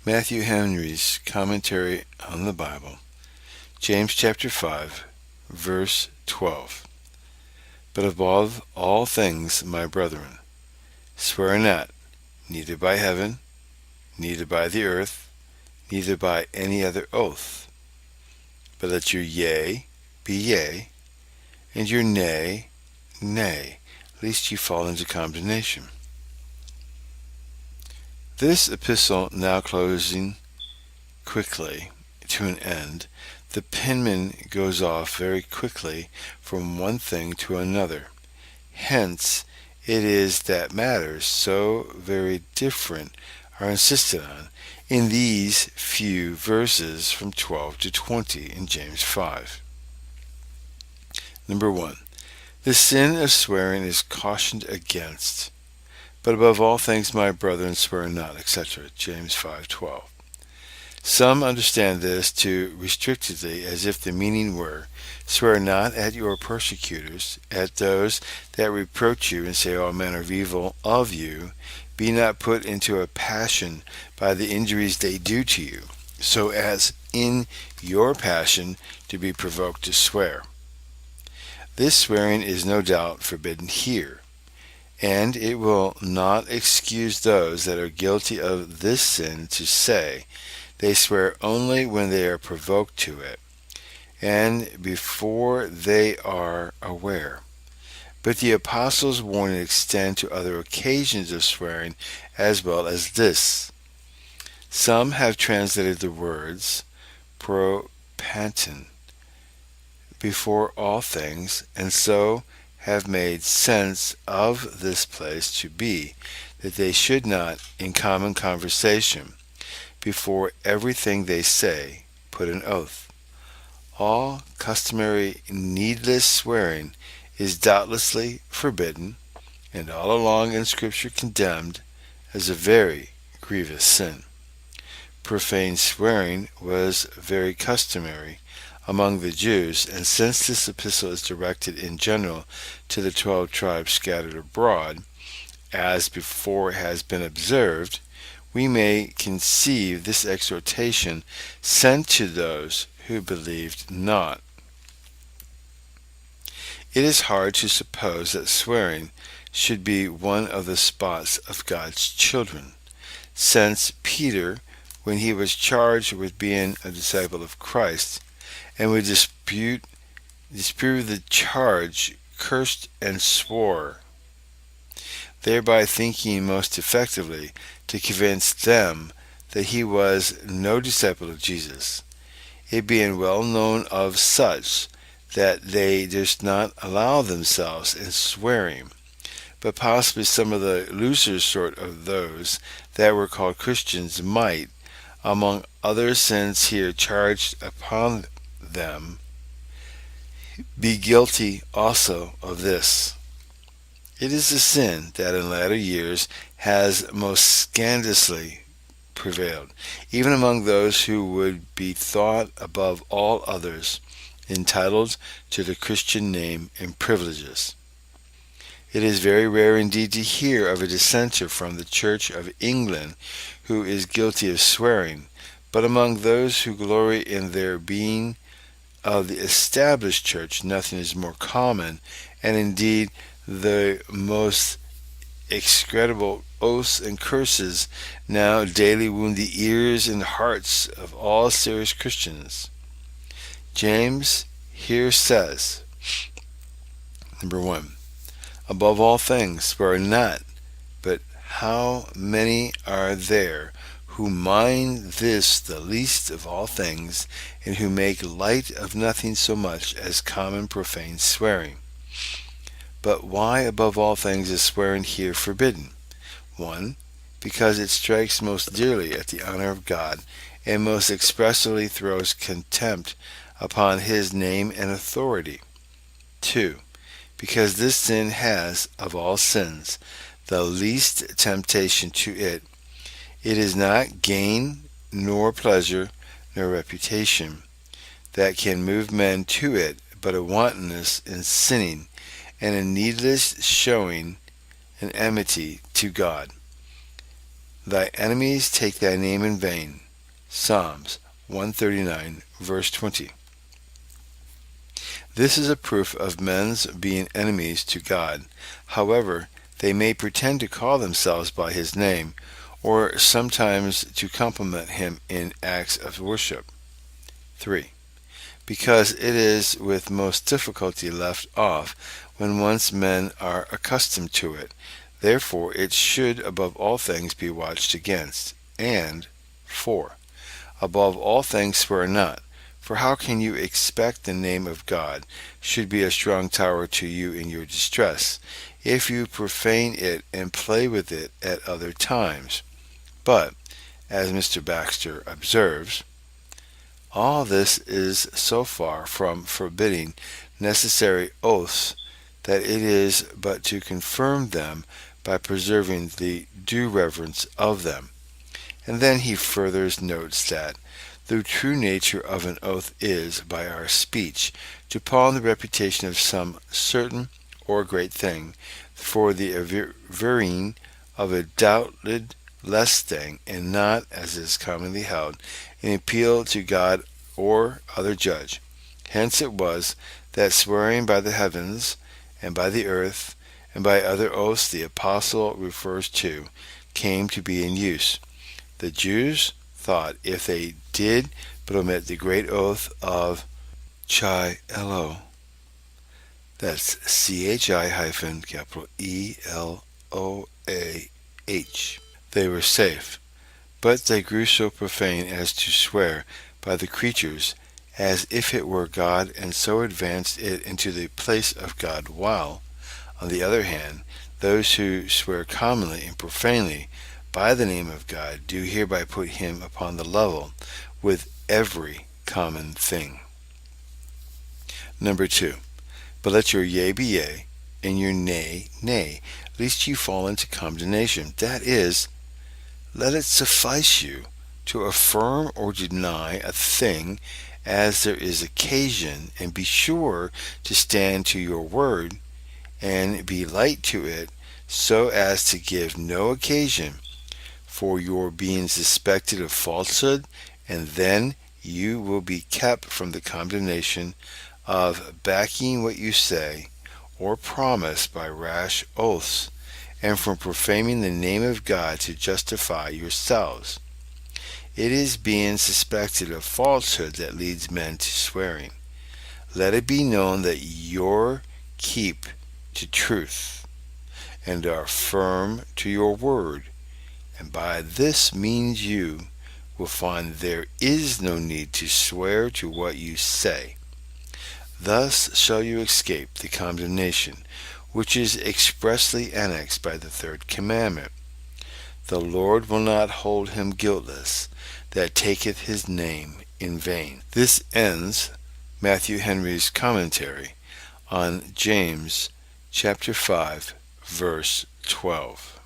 Matthew Henry's Commentary on the Bible, James chapter 5, verse 12. But above all things, my brethren, swear not, neither by heaven, neither by the earth, neither by any other oath, but let your yea be yea, and your nay, nay, lest ye fall into condemnation. This epistle now closing quickly to an end, the penman goes off very quickly from one thing to another. Hence it is that matters so very different are insisted on in these few verses from 12 to 20 in James 5. Number 1. The sin of swearing is cautioned against. But above all things, my brethren, swear not, etc. James 5:12. Some understand this too restrictedly, as if the meaning were, swear not at your persecutors, at those that reproach you and say all manner of evil of you. Be not put into a passion by the injuries they do to you, so as in your passion to be provoked to swear. This swearing is no doubt forbidden here, and it will not excuse those that are guilty of this sin to say they swear only when they are provoked to it, and before they are aware. But the apostles' warning extend to other occasions of swearing as well as this. Some have translated the words pro panton, before all things, and so have made sense of this place to be that they should not, in common conversation, before everything they say, put an oath. All customary needless swearing is doubtlessly forbidden, and all along in Scripture condemned as a very grievous sin. Profane swearing was very customary among the Jews, and since this epistle is directed in general to the 12 tribes scattered abroad, as before has been observed, we may conceive this exhortation sent to those who believed not. It is hard to suppose that swearing should be one of the spots of God's children, since Peter, when he was charged with being a disciple of Christ, and would dispute the charge, cursed and swore, thereby thinking most effectively to convince them that he was no disciple of Jesus, it being well known of such that they durst not allow themselves in swearing, but possibly some of the looser sort of those that were called Christians might, among other sins here charged upon them, be guilty also of this. It is a sin that in latter years has most scandalously prevailed, even among those who would be thought above all others entitled to the Christian name and privileges. It is very rare indeed to hear of a dissenter from the Church of England who is guilty of swearing, but among those who glory in their being of the established church, nothing is more common, and indeed the most execrable oaths and curses now daily wound the ears and hearts of all serious Christians. James here says, number 1, above all things swear not, but how many are there who mind this the least of all things, and who make light of nothing so much as common profane swearing. But why above all things is swearing here forbidden? 1. Because it strikes most dearly at the honor of God, and most expressively throws contempt upon his name and authority. 2. Because this sin has, of all sins, the least temptation to it. It is not gain, nor pleasure, nor reputation, that can move men to it, but a wantonness in sinning, and a needless showing an enmity to God. Thy enemies take thy name in vain. Psalms 139, verse 20. This is a proof of men's being enemies to God. However, they may pretend to call themselves by his name, or sometimes to compliment him in acts of worship. 3. Because it is with most difficulty left off when once men are accustomed to it. Therefore it should above all things be watched against. And 4. Above all things swear not, for how can you expect the name of God should be a strong tower to you in your distress, if you profane it and play with it at other times? But, as Mr. Baxter observes, all this is so far from forbidding necessary oaths that it is but to confirm them by preserving the due reverence of them. And then he further notes that the true nature of an oath is, by our speech, to pawn the reputation of some certain or great thing for the averring of a doubted less thing, and not, as is commonly held, an appeal to God or other judge. Hence it was that swearing by the heavens, and by the earth, and by other oaths the apostle refers to, came to be in use. The Jews thought if they did but omit the great oath of Chi Elo, that's CHI-ELOAH, they were safe. But they grew so profane as to swear by the creatures as if it were God, and so advanced it into the place of God, while, on the other hand, those who swear commonly and profanely by the name of God do hereby put him upon the level with every common thing. Number 2. But let your yea be yea, and your nay, nay, lest you fall into condemnation. That is, let it suffice you to affirm or deny a thing as there is occasion, and be sure to stand to your word, and be light to it, so as to give no occasion for your being suspected of falsehood, and then you will be kept from the condemnation of backing what you say or promise by rash oaths, and from profaning the name of God to justify yourselves. It is being suspected of falsehood that leads men to swearing. Let it be known that you keep to truth, and are firm to your word, and by this means you will find there is no need to swear to what you say. Thus shall you escape the condemnation which is expressly annexed by the third commandment. The Lord will not hold him guiltless that taketh his name in vain. This ends Matthew Henry's commentary on James chapter 5, verse 12.